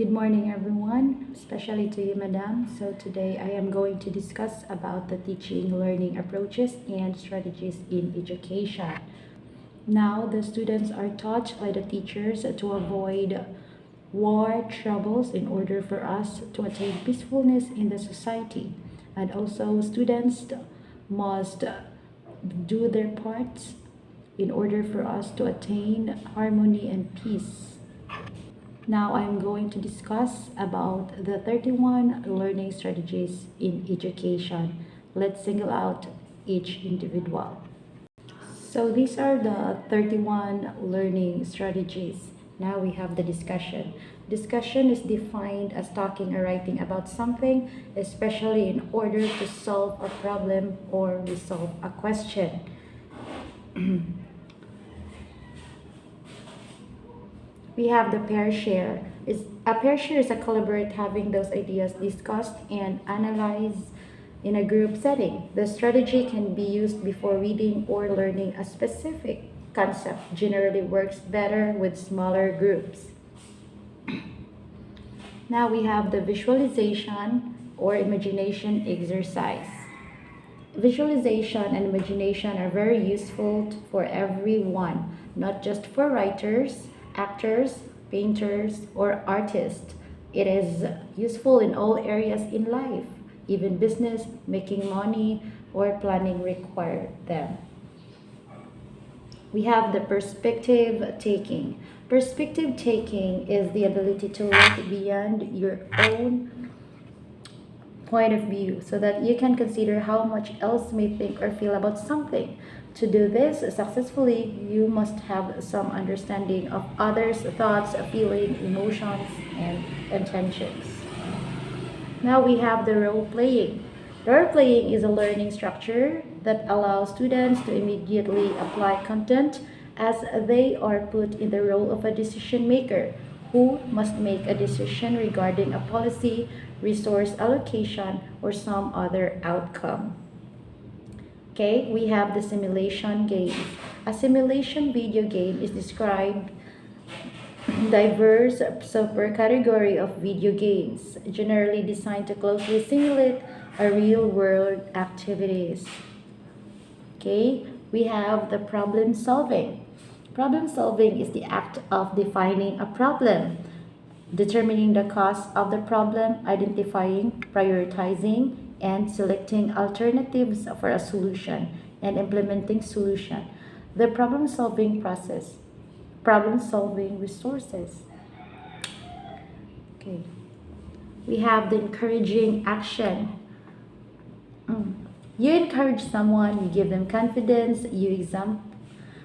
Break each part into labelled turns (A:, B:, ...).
A: Good morning, everyone, especially to you, Madam. So today I am going to discuss about the teaching learning approaches and strategies in education. Now, the students are taught by the teachers to avoid war troubles in order for us to attain peacefulness in the society. And also, students must do their parts in order for us to attain harmony and peace. Now I'm going to discuss about the 31 learning strategies in education. Let's single out each individual. So these are the 31 learning strategies. Now we have the discussion. Discussion is defined as talking or writing about something, especially in order to solve a problem or resolve a question. We have the pair share. A pair share is a collaborate having those ideas discussed and analyzed in a group setting. The strategy can be used before reading or learning a specific concept. Generally works better with smaller groups. Now we have the visualization or imagination exercise. Visualization and imagination are very useful for everyone, not just for writers, actors, painters, or artists. It is useful in all areas in life. Even business, making money, or planning require them. We have the perspective taking. Perspective taking is the ability to look beyond your own point of view so that you can consider how much else may think or feel about something. To do this successfully, you must have some understanding of others' thoughts, feelings, emotions, and intentions. Now we have the role playing. Role playing is a learning structure that allows students to immediately apply content as they are put in the role of a decision maker who must make a decision regarding a policy, resource allocation, or some other outcome. Okay, we have the simulation game. A simulation video game is described diverse subcategory of video games, generally designed to closely simulate a real-world activities. Okay, we have the problem solving. Problem solving is the act of defining a problem, determining the cause of the problem, identifying, prioritizing, and selecting alternatives for a solution and implementing solution. The problem solving process. Problem solving resources. Okay. We have the encouraging action. You encourage someone, you give them confidence,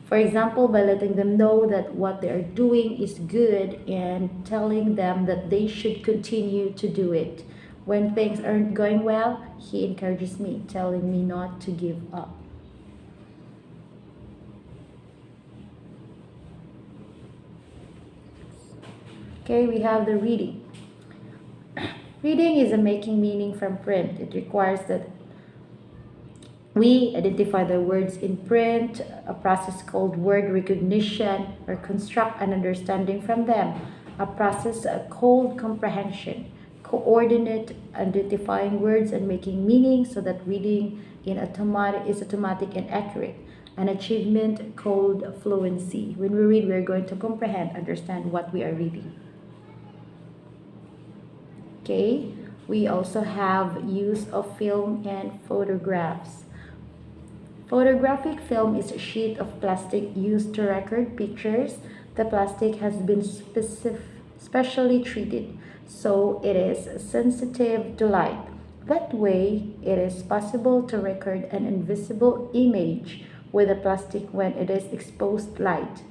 A: for example, by letting them know that what they are doing is good and telling them that they should continue to do it. When things aren't going well, he encourages me, telling me not to give up. Okay, we have the reading. Reading is a making meaning from print. It requires that we identify the words in print, a process called word recognition, or construct an understanding from them, a process called comprehension, coordinate identifying words and making meaning so that reading is automatic and accurate, an achievement called fluency. When we read, we're going to comprehend, understand what we are reading. Okay, we also have use of film and photographs. Photographic film is a sheet of plastic used to record pictures. The plastic has been specially treated, so it is sensitive to light. That way, it is possible to record an invisible image with the plastic when it is exposed light.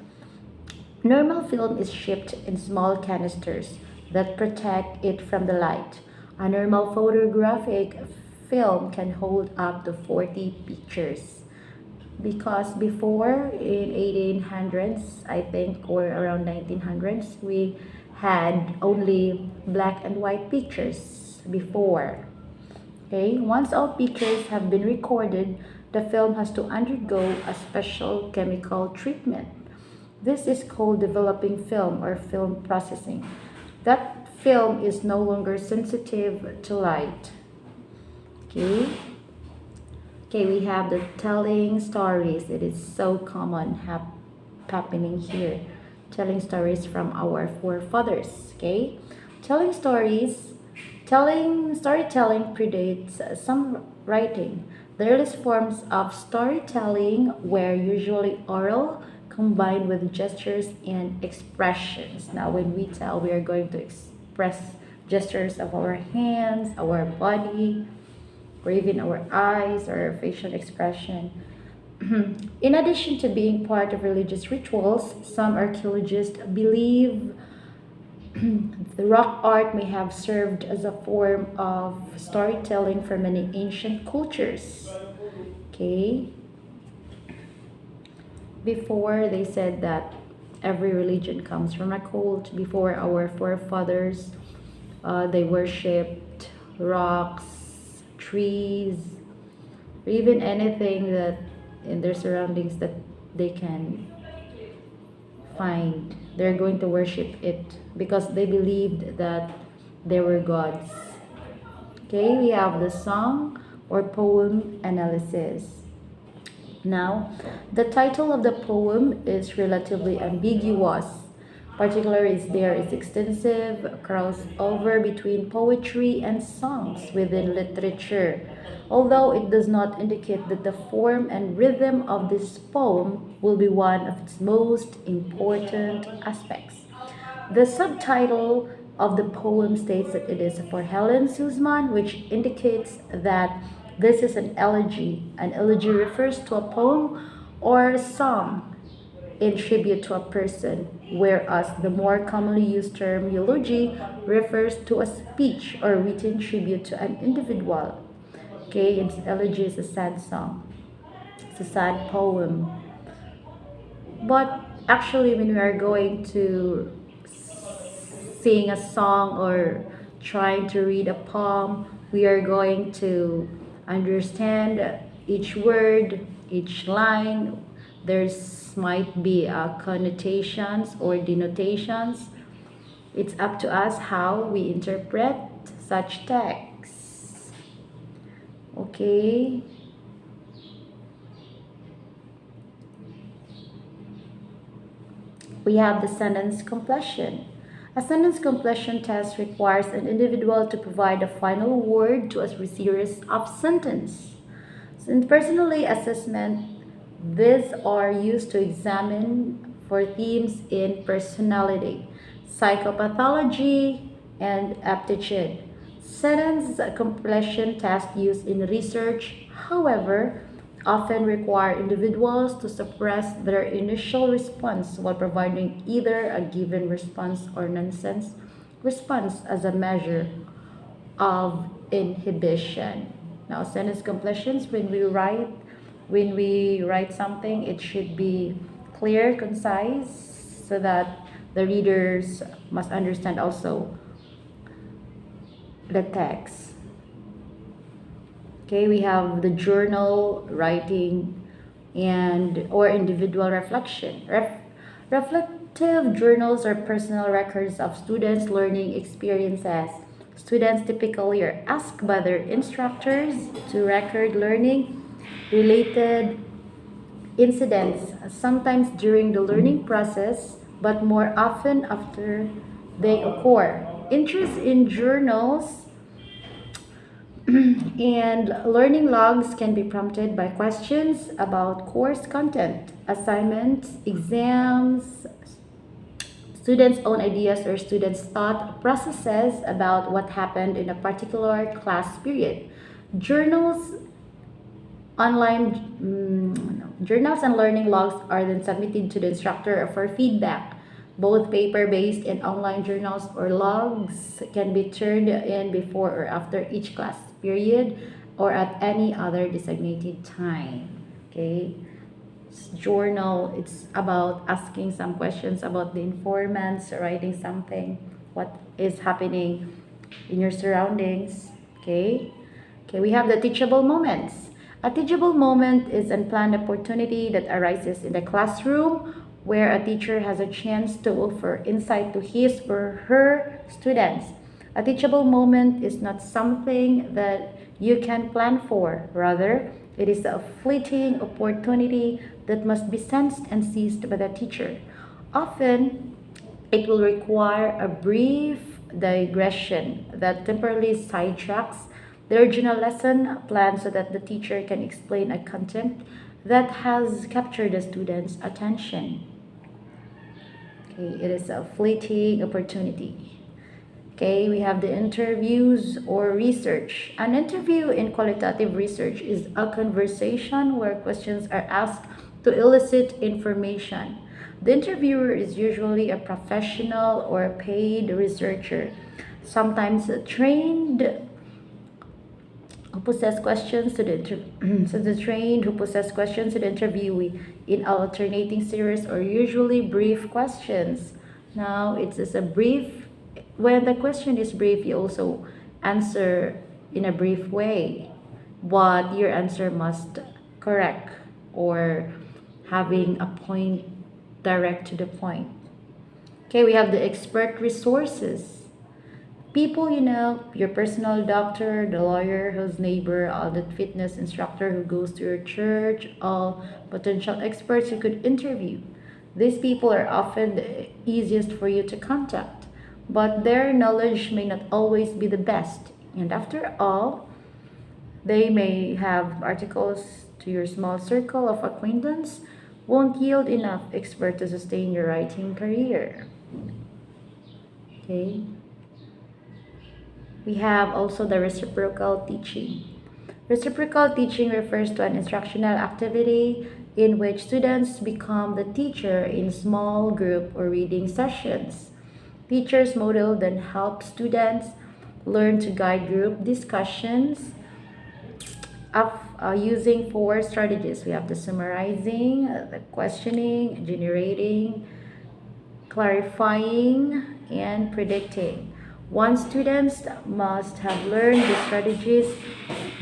A: Normal film is shipped in small canisters that protect it from the light. A normal photographic film can hold up to 40 pictures. Because before in 1800s, I think, or around 1900s, we had only black and white pictures before. Okay, once all pictures have been recorded, the film has to undergo a special chemical treatment. This is called developing film or film processing. That film is no longer sensitive to light. Okay. Okay, we have the telling stories. It is so common happening here. Telling stories from our forefathers. Okay, telling stories, storytelling predates some writing. The earliest forms of storytelling were usually oral, combined with gestures and expressions. Now, when we tell, we are going to express gestures of our hands, our body, or even our eyes or facial expression. In addition to being part of religious rituals, some archaeologists believe the rock art may have served as a form of storytelling for many ancient cultures. Okay? Before, they said that every religion comes from a cult. Before, our forefathers, they worshipped rocks, trees, or even anything that in their surroundings that they can find. They're going to worship it because they believed that they were gods. Okay, we have the song or poem analysis. Now, the title of the poem is relatively ambiguous. Particularly, there is extensive crossover between poetry and songs within literature, although it does not indicate that the form and rhythm of this poem will be one of its most important aspects. The subtitle of the poem states that it is for Helen Suzman, which indicates that this is an elegy. An elegy refers to a poem or song in tribute to a person, whereas the more commonly used term eulogy refers to a speech or written tribute to an individual. Okay, its elegy is a sad song. It's a sad poem. But actually, when we are going to sing a song or trying to read a poem, we are going to understand each word, each line. There's might be connotations or denotations. It's up to us how we interpret such texts. Okay. We have the sentence completion. A sentence completion test requires an individual to provide a final word to a series of sentences. In personality assessment, these are used to examine for themes in personality, psychopathology, and aptitude. Sentence completion tests used in research, however, often require individuals to suppress their initial response while providing either a given response or nonsense response as a measure of inhibition. Now, sentence completions, when we write something, it should be clear, concise, so that the readers must understand also the text. Okay, we have the journal writing and or individual reflection. Reflective journals are personal records of students' learning experiences. Students typically are asked by their instructors to record learning related incidents, sometimes during the learning process, but more often after they occur. Interest in journals and learning logs can be prompted by questions about course content, assignments, exams, students' own ideas or students' thought processes about what happened in a particular class period. Journals Journals and learning logs are then submitted to the instructor for feedback. Both paper-based and online journals or logs can be turned in before or after each class period or at any other designated time. Okay, journal, it's about asking some questions about the informants, writing something, what is happening in your surroundings. Okay, we have the teachable moments. A teachable moment is an unplanned opportunity that arises in the classroom where a teacher has a chance to offer insight to his or her students. A teachable moment is not something that you can plan for. Rather, it is a fleeting opportunity that must be sensed and seized by the teacher. Often, it will require a brief digression that temporarily sidetracks the original lesson plan so that the teacher can explain a content that has captured the student's attention. Okay, it is a fleeting opportunity. Okay, we have the interviews or research. An interview in qualitative research is a conversation where questions are asked to elicit information. The interviewer is usually a professional or a paid researcher, sometimes trained who possess questions to the so the trained who possess questions to the interviewee in alternating series or usually brief questions. Now it's just a brief. When the question is brief, you also answer in a brief way, but your answer must correct or having a point direct to the point. Okay, we have the expert resources. People you know, your personal doctor, the lawyer whose neighbor, or the fitness instructor who goes to your church, all potential experts you could interview. These people are often the easiest for you to contact, but their knowledge may not always be the best. And after all, they may have articles to your small circle of acquaintance won't yield enough expert to sustain your writing career. Okay. We have also the reciprocal teaching. Reciprocal teaching refers to an instructional activity in which students become the teacher in small group or reading sessions. Teachers model then help students learn to guide group discussions of using four strategies. We have the summarizing, the questioning, generating, clarifying, and predicting. Once students must have learned the strategies,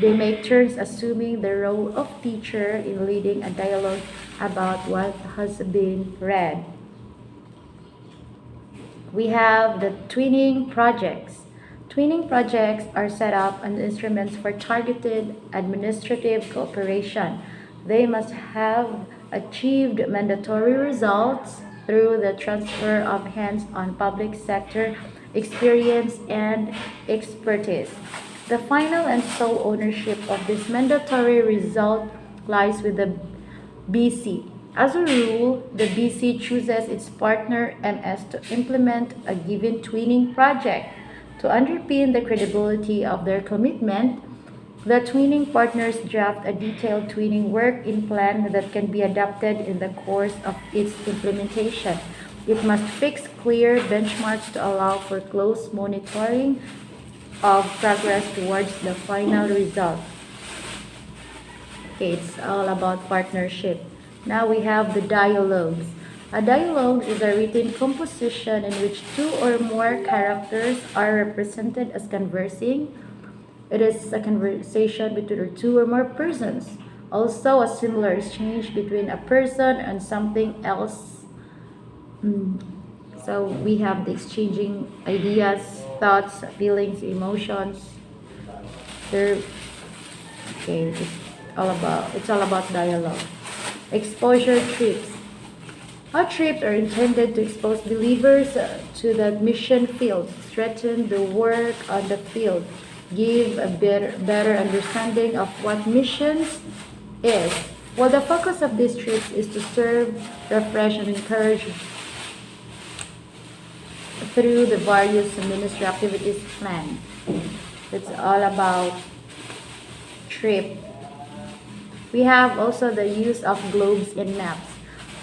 A: they make turns assuming the role of teacher in leading a dialogue about what has been read. We have the twinning projects. Twinning projects are set up as instruments for targeted administrative cooperation. They must have achieved mandatory results through the transfer of hands-on public sector experience and expertise. The final and sole ownership of this mandatory result lies with the BC. As a rule, the BC chooses its partner MS to implement a given twinning project. To underpin the credibility of their commitment, the twinning partners draft a detailed twinning work-in plan that can be adapted in the course of its implementation. It must fix clear benchmarks to allow for close monitoring of progress towards the final result. Okay, it's all about partnership. Now we have the dialogues. A dialogue is a written composition in which two or more characters are represented as conversing. It is a conversation between two or more persons. Also, a similar exchange between a person and something else. So we have the exchanging ideas, thoughts, feelings, emotions. They're okay. It's all about dialogue. Exposure trips. Our trips are intended to expose believers to the mission field, strengthen the work on the field, give a better understanding of what missions is. While the focus of these trips is to serve, refresh, and encourage through the various ministry activities planned. It's all about trip. We have also the use of globes and maps.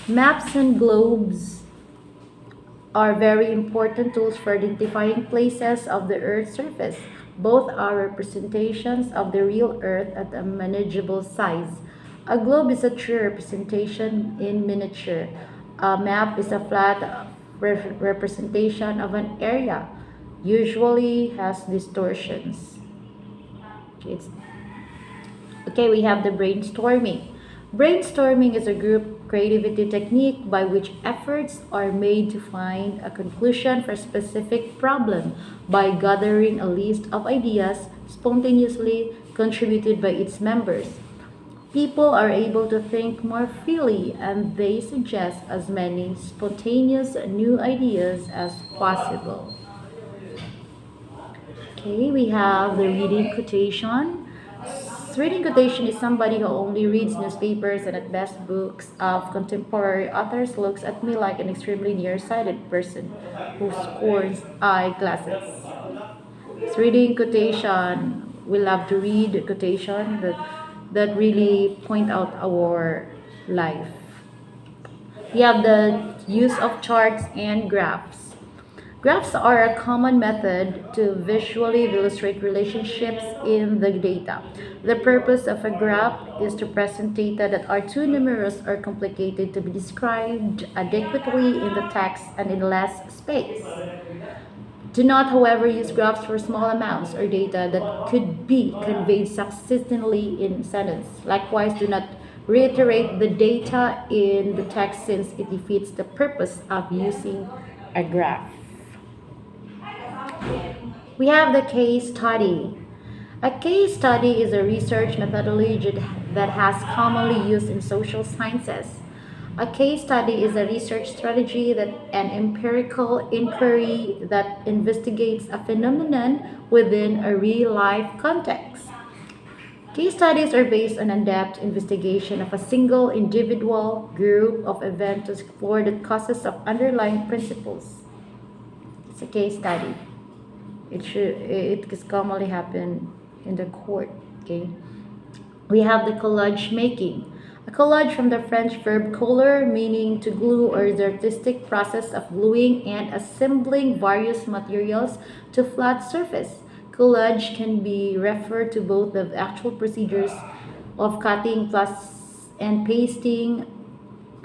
A: Maps and globes are very important tools for identifying places of the Earth's surface. Both are representations of the real Earth at a manageable size. A globe is a true representation in miniature. A map is a flat representation of an area, usually has distortions. Okay, we have the brainstorming. Brainstorming is a group Creativity technique, by which efforts are made to find a conclusion for a specific problem by gathering a list of ideas spontaneously contributed by its members. People are able to think more freely and they suggest as many spontaneous new ideas as possible. Okay, we have the reading quotation. Reading quotation is somebody who only reads newspapers and at best books of contemporary authors looks at me like an extremely nearsighted person who scores eyeglasses. Reading quotation. We love to read quotation that really point out our life. We have the use of charts and graphs. Graphs are a common method to visually illustrate relationships in the data. The purpose of a graph is to present data that are too numerous or complicated to be described adequately in the text and in less space. Do not, however, use graphs for small amounts or data that could be conveyed succinctly in sentence. Likewise, do not reiterate the data in the text since it defeats the purpose of using a graph. We have the case study. A case study is a research methodology that has commonly used in social sciences. A case study is a research strategy that an empirical inquiry that investigates a phenomenon within a real-life context. Case studies are based on in-depth investigation of a single individual group of events to explore the causes of underlying principles. It's a case study. It is commonly happen in the court. Okay. We have the collage making. A collage from the French verb coller, meaning to glue, or the artistic process of gluing and assembling various materials to flat surface. Collage can be referred to both the actual procedures of cutting plus and pasting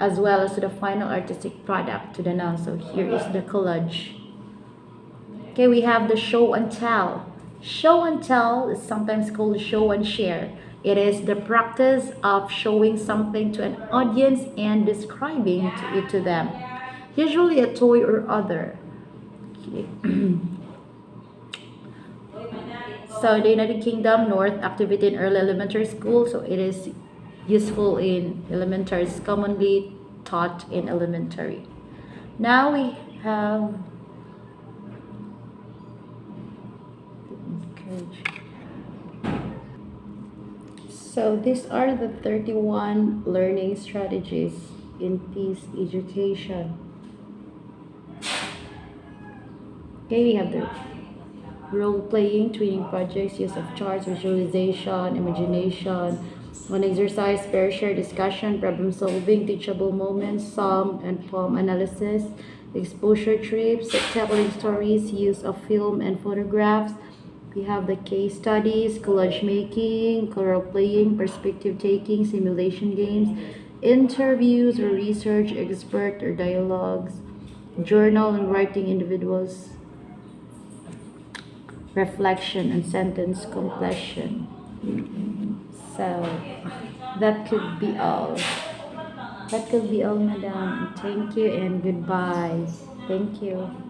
A: as well as to the final artistic product to the noun. So here is the collage. Okay, we have the show and tell. Show and tell is sometimes called show and share. It is the practice of showing something to an audience and describing it to them, usually a toy or other. Okay. So the United Kingdom, North activity in early elementary school. So it is useful in elementary. It's commonly taught in elementary. Now we have So these are the 31 learning strategies in peace education. Okay, we have the role-playing, training projects, use of charts, visualization, imagination, one exercise, pair share discussion, problem solving, teachable moments, sum and poem analysis, exposure trips, telling stories, use of film and photographs. We have the case studies, collage making, role playing, perspective taking, simulation games, interviews or research, expert or dialogues, journal and writing individuals, reflection and sentence completion. So that could be all. That could be all, madam. Thank you and goodbye. Thank you.